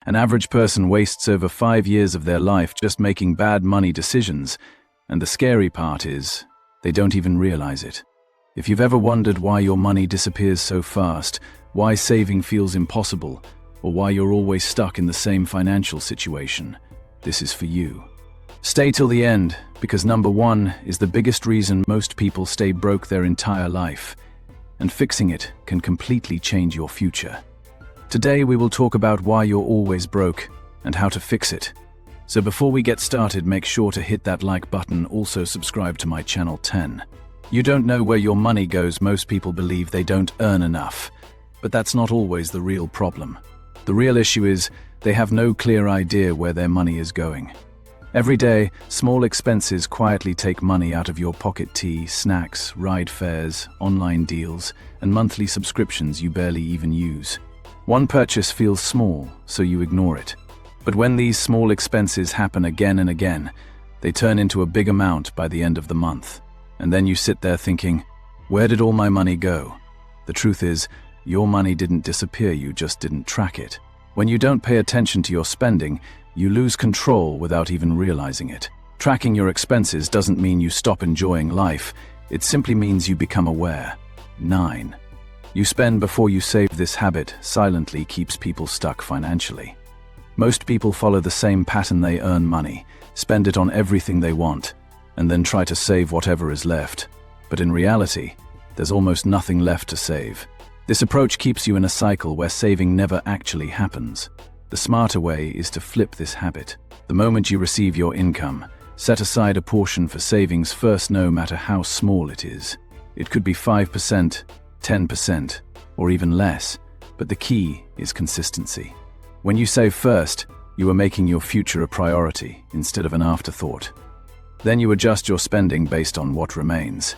An average person wastes over 5 years of their life just making bad money decisions, and the scary part is, they don't even realize it. If you've ever wondered why your money disappears so fast, why saving feels impossible, or why you're always stuck in the same financial situation, this is for you. Stay till the end, because number 1 is the biggest reason most people stay broke their entire life, and fixing it can completely change your future. Today we will talk about why you're always broke and how to fix it. So before we get started, make sure to hit that like button, also subscribe to my channel 10. You don't know where your money goes. Most people believe they don't earn enough, but that's not always the real problem. The real issue is they have no clear idea where their money is going. Every day, small expenses quietly take money out of your pocket: tea, snacks, ride fares, online deals, and monthly subscriptions you barely even use. One purchase feels small, so you ignore it. But when these small expenses happen again and again, they turn into a big amount by the end of the month. And then you sit there thinking, where did all my money go? The truth is, your money didn't disappear, you just didn't track it. When you don't pay attention to your spending, you lose control without even realizing it. Tracking your expenses doesn't mean you stop enjoying life, it simply means you become aware. 9. You spend before you save. This habit silently keeps people stuck financially. Most people follow the same pattern. They earn money, spend it on everything they want, and then try to save whatever is left. But in reality, there's almost nothing left to save. This approach keeps you in a cycle where saving never actually happens. The smarter way is to flip this habit. The moment you receive your income, set aside a portion for savings first, no matter how small it is. It could be 5%, 10%, or even less, but the key is consistency. When you save first, you are making your future a priority instead of an afterthought. Then you adjust your spending based on what remains.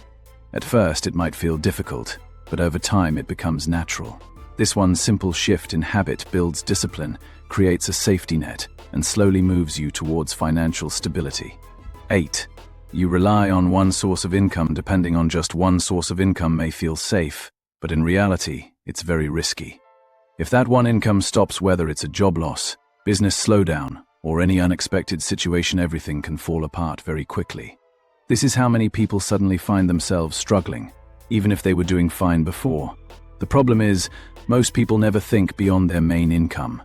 At first, it might feel difficult, but over time it becomes natural. This one simple shift in habit builds discipline, creates a safety net, and slowly moves you towards financial stability. 8. You rely on one source of income. Depending on just one source of income may feel safe, but in reality, it's very risky. If that one income stops, whether it's a job loss, business slowdown, or any unexpected situation, everything can fall apart very quickly. This is how many people suddenly find themselves struggling, even if they were doing fine before. The problem is, most people never think beyond their main income.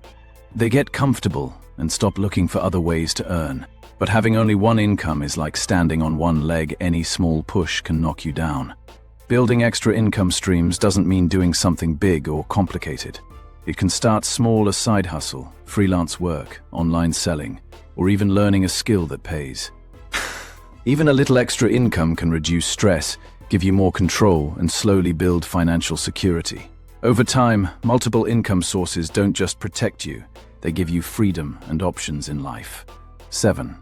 They get comfortable and stop looking for other ways to earn. But having only one income is like standing on one leg. Any small push can knock you down. Building extra income streams doesn't mean doing something big or complicated. It can start small: a side hustle, freelance work, online selling, or even learning a skill that pays. Even a little extra income can reduce stress, give you more control, and slowly build financial security. Over time, multiple income sources don't just protect you, they give you freedom and options in life. 7.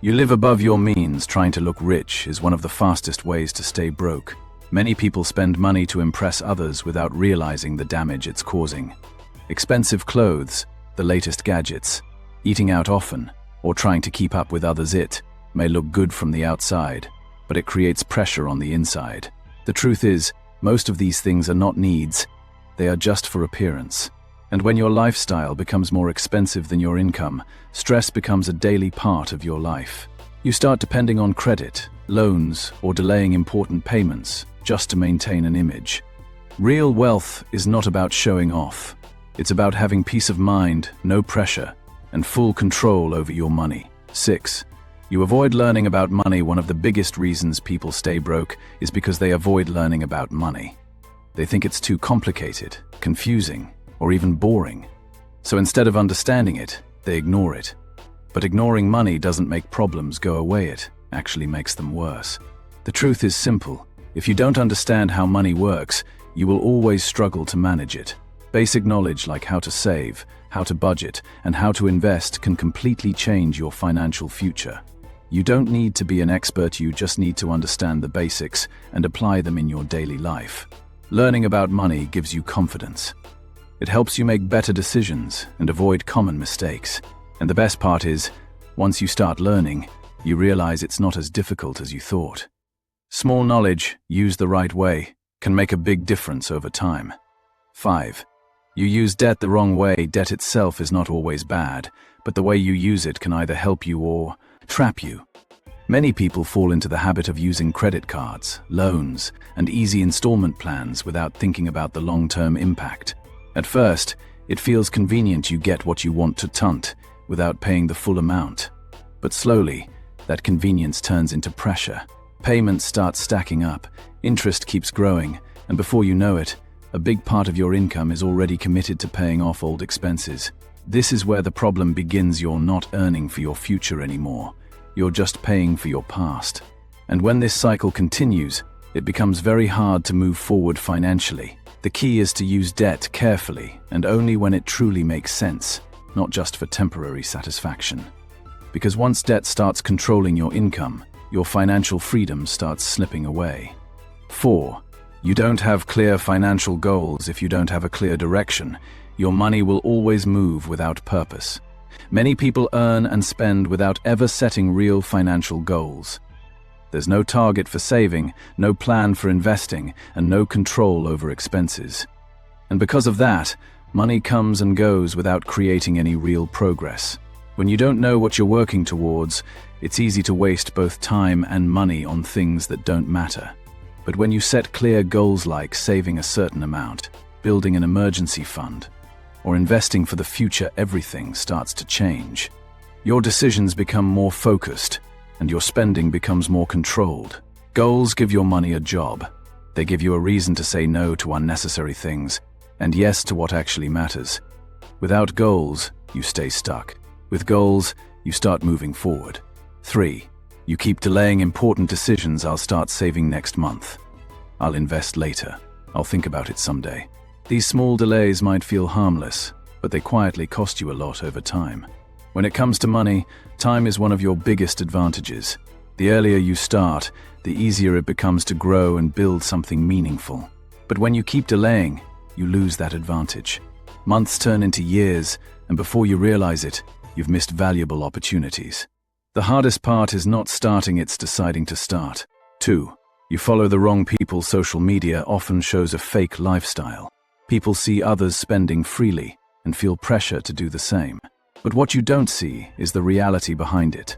You live above your means. Trying to look rich is one of the fastest ways to stay broke. Many people spend money to impress others without realizing the damage it's causing. Expensive clothes, the latest gadgets, eating out often, or trying to keep up with others. It may look good from the outside, but it creates pressure on the inside. The truth is, most of these things are not needs, they are just for appearance. And when your lifestyle becomes more expensive than your income, stress becomes a daily part of your life. You start depending on credit, loans, or delaying important payments just to maintain an image. Real wealth is not about showing off. It's about having peace of mind, no pressure, and full control over your money. 6. You avoid learning about money. One of the biggest reasons people stay broke is because they avoid learning about money. They think it's too complicated, confusing, or even boring. So instead of understanding it, they ignore it. But ignoring money doesn't make problems go away, it actually makes them worse. The truth is simple: if you don't understand how money works, you will always struggle to manage it. Basic knowledge like how to save, how to budget, and how to invest can completely change your financial future. You don't need to be an expert, you just need to understand the basics and apply them in your daily life. Learning about money gives you confidence. It helps you make better decisions and avoid common mistakes. And the best part is, once you start learning, you realize it's not as difficult as you thought. Small knowledge, used the right way, can make a big difference over time. 5. You use debt the wrong way. Debt itself is not always bad, but the way you use it can either help you or trap you. Many people fall into the habit of using credit cards, loans, and easy installment plans without thinking about the long-term impact. At first, it feels convenient. You get what you want to tunt without paying the full amount. But slowly, that convenience turns into pressure. Payments start stacking up, interest keeps growing, and before you know it, a big part of your income is already committed to paying off old expenses. This is where the problem begins. You're not earning for your future anymore. You're just paying for your past. And when this cycle continues, it becomes very hard to move forward financially. The key is to use debt carefully and only when it truly makes sense, not just for temporary satisfaction. Because once debt starts controlling your income, your financial freedom starts slipping away. 4. You don't have clear financial goals. If you don't have a clear direction, your money will always move without purpose. Many people earn and spend without ever setting real financial goals. There's no target for saving, no plan for investing, and no control over expenses. And because of that, money comes and goes without creating any real progress. When you don't know what you're working towards, it's easy to waste both time and money on things that don't matter. But when you set clear goals like saving a certain amount, building an emergency fund, or investing for the future, everything starts to change. Your decisions become more focused, and your spending becomes more controlled. Goals give your money a job. They give you a reason to say no to unnecessary things, and yes to what actually matters. Without goals, you stay stuck. With goals, you start moving forward. 3. You keep delaying important decisions. I'll start saving next month. I'll invest later. I'll think about it someday. These small delays might feel harmless, but they quietly cost you a lot over time. When it comes to money, time is one of your biggest advantages. The earlier you start, the easier it becomes to grow and build something meaningful. But when you keep delaying, you lose that advantage. Months turn into years, and before you realize it, you've missed valuable opportunities. The hardest part is not starting, it's deciding to start. 2. You follow the wrong people. Social media often shows a fake lifestyle. People see others spending freely and feel pressure to do the same. But what you don't see is the reality behind it.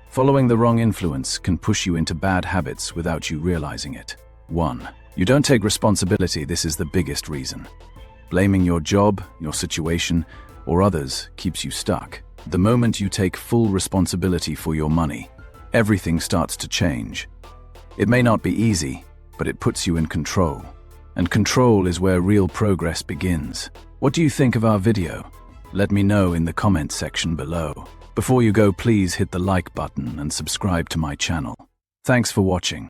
Following the wrong influence can push you into bad habits without you realizing it. 1. You don't take responsibility. This is the biggest reason. Blaming your job, your situation, or others keeps you stuck. The moment you take full responsibility for your money, everything starts to change. It may not be easy, but it puts you in control. And control is where real progress begins. What do you think of our video? Let me know in the comment section below. Before you go, please hit the like button and subscribe to my channel. Thanks for watching.